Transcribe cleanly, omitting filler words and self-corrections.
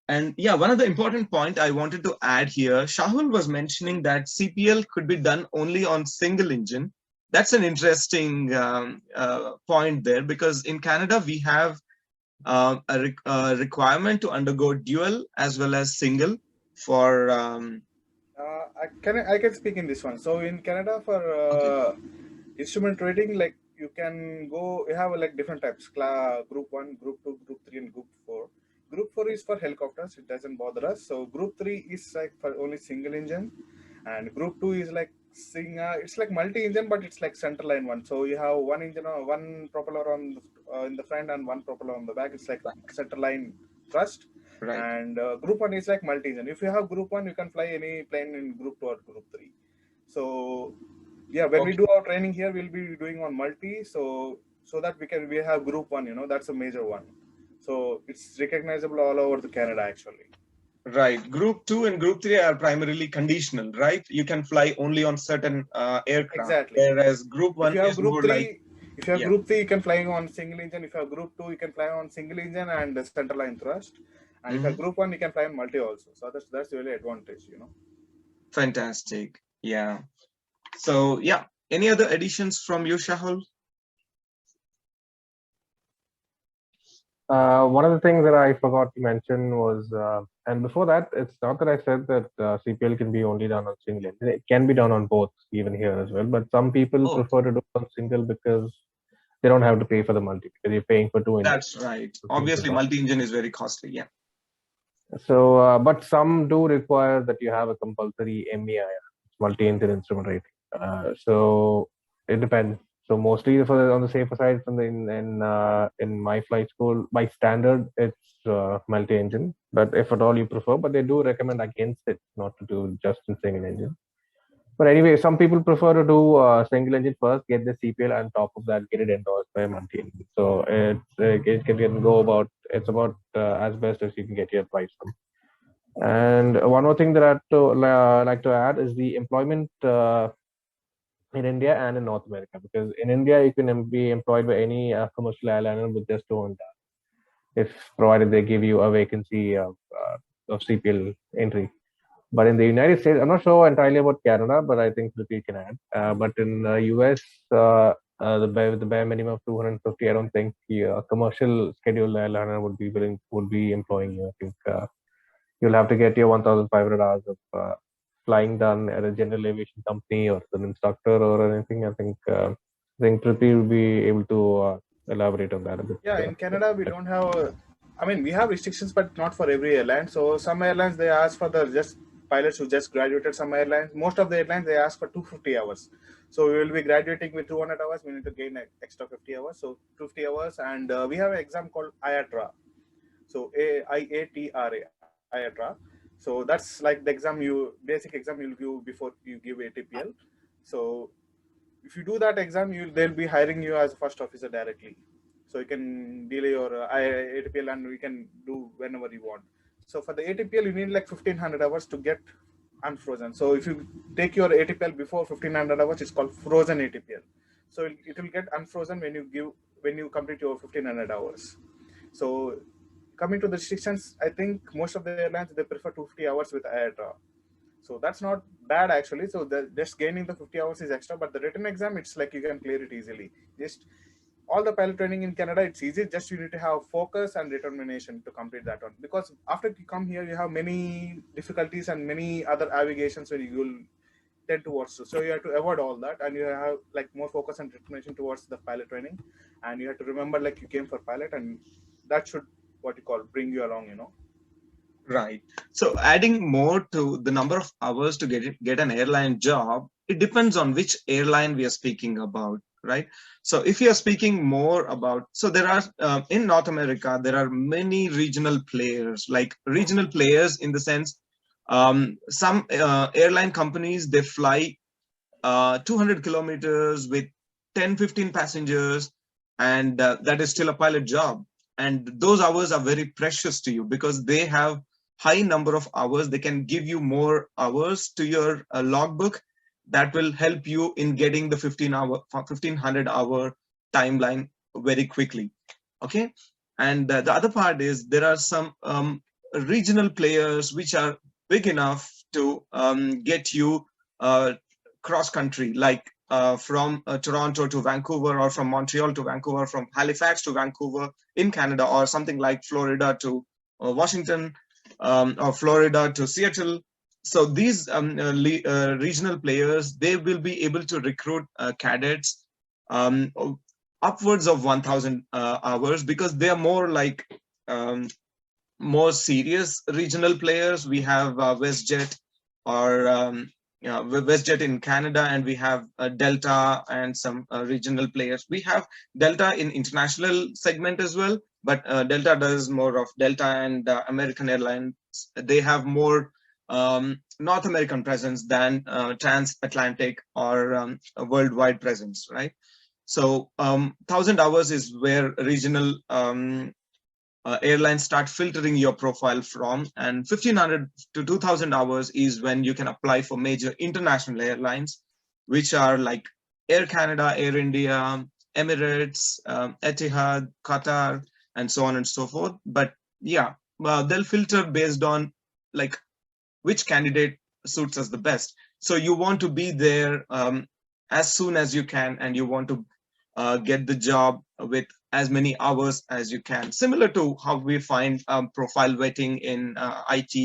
And yeah, one of the important point I wanted to add here, Shahul was mentioning that CPL could be done only on single engine. That's an interesting point there, because in Canada we have a requirement to undergo dual as well as single for. I can speak in this one. So in Canada for Okay. instrument rating, like you can go, you have like different types: Group One, Group Two, Group Three, and Group Four. Group Four is for helicopters; it doesn't bother us. So Group Three is like for only single engine, and Group Two is like it's like multi-engine, but it's like centerline one. So you have one engine or one propeller on in the front and one propeller on the back. It's like centerline thrust. Right. And Group One is like multi-engine. If you have Group One, you can fly any plane in Group Two or Group Three. So yeah, when we Okay. do our training here, we'll be doing on multi. So that we have Group One. That's a major one. So it's recognizable all over the Canada actually. Right. Group 2 and Group 3 are primarily conditional, right? You can fly only on certain aircraft, Exactly. whereas Group If 1 you have is Group more like, Three, if you have yeah, Group Three, you can fly on single engine. If you have Group Two, you can fly on single engine and centerline thrust. And if you have hmm, Group One, you can fly on multi also. So that's really advantage. fantastic. Yeah. So, yeah, any other additions from you, Shahul? One of the things that I forgot to mention was, and before that, it's not that I said that CPL can be only done on single engine. It can be done on both, even here as well. But some people Oh, prefer to do it on single because they don't have to pay for the multi, because you're paying for two engines. that's right. To think Obviously, about. multi-engine is very costly. Yeah. So, but some do require that you have a compulsory MEI, multi-engine instrument rating. So it depends. So mostly for on the safer side, from the in my flight school, by standard it's multi-engine. But if at all you prefer, but they do recommend against it, not to do just in single engine. But anyway, some people prefer to do single engine first, get the CPL, and top of that, get it endorsed by multi-engine. So it can go about, it's about as best as you can get your price from. And one more thing that like to add is the employment in India and in North America. Because in India, you can be employed by any commercial airliner with just two and if provided they give you a vacancy of CPL entry. But in the United States, I'm not sure entirely about Canada, but I think Prithvi can add. But in US, the bare minimum of 250, I don't think a commercial scheduled airliner would be employing you. I think you'll have to get your 1,500 hours of flying done at a general aviation company or as an instructor or anything. I think Prithvi will be able to elaborate on that a bit. Yeah, in Canada we don't have. I mean, we have restrictions, but not for every airline. So some airlines they ask for the just pilots who just graduated. Some airlines, most of the airlines, they ask for 250 hours. So we will be graduating with 200 hours. We need to gain extra 50 hours. So 50 hours, and we have an exam called IATRA. So IATRA, IATRA. So that's like the basic exam you'll give before you give ATPL. So if you do that exam, they'll be hiring you as a first officer directly. So you can delay your ATPL and we can do whenever you want. So for the ATPL, you need like 1,500 hours to get unfrozen. So if you take your ATPL before 1,500 hours, it's called frozen ATPL. So it will get unfrozen when you complete your 1,500 hours. So coming to the restrictions, I think most of the airlines they prefer 250 hours with IATA. So that's not bad actually. So just gaining the 50 hours is extra, but the written exam, it's like you can clear it easily. Just all the pilot training in Canada, it's easy. Just you need to have focus and determination to complete that one. Because after you come here, you have many difficulties and many other navigations where you will tend towards. So you have to avoid all that, and you have like more focus and determination towards the pilot training, and you have to remember like you came for pilot, and that should what you call bring you along. Right. So adding more to the number of hours to get an airline job, it depends on which airline we are speaking about, right? So if you are speaking more about, so there are in North America there are many regional players, like regional players in the sense, some airline companies they fly 200 kilometers with 10-15 passengers, and that is still a pilot job. And those hours are very precious to you because they have high number of hours. They can give you more hours to your logbook that will help you in getting the 1,500 hour timeline very quickly. Okay. And the other part is there are some regional players which are big enough to get you cross country, like from Toronto to Vancouver, or from Montreal to Vancouver, from Halifax to Vancouver in Canada, or something like Florida to Washington, or Florida to Seattle. So these regional players, they will be able to recruit cadets upwards of 1,000 hours, because they are more like more serious regional players. We have WestJet, or WestJet in Canada, and we have Delta and some regional players. We have Delta in international segment as well, but Delta does more of Delta, and American Airlines, they have more North American presence than transatlantic or a worldwide presence, right? So 1,000 hours is where regional airlines start filtering your profile from, and 1,500 to 2,000 hours is when you can apply for major international airlines, which are like Air Canada, Air India, Emirates, Etihad, Qatar, and so on and so forth. But yeah, they'll filter based on like which candidate suits us the best. So you want to be there as soon as you can, and you want to get the job with as many hours as you can, similar to how we find profile vetting in IT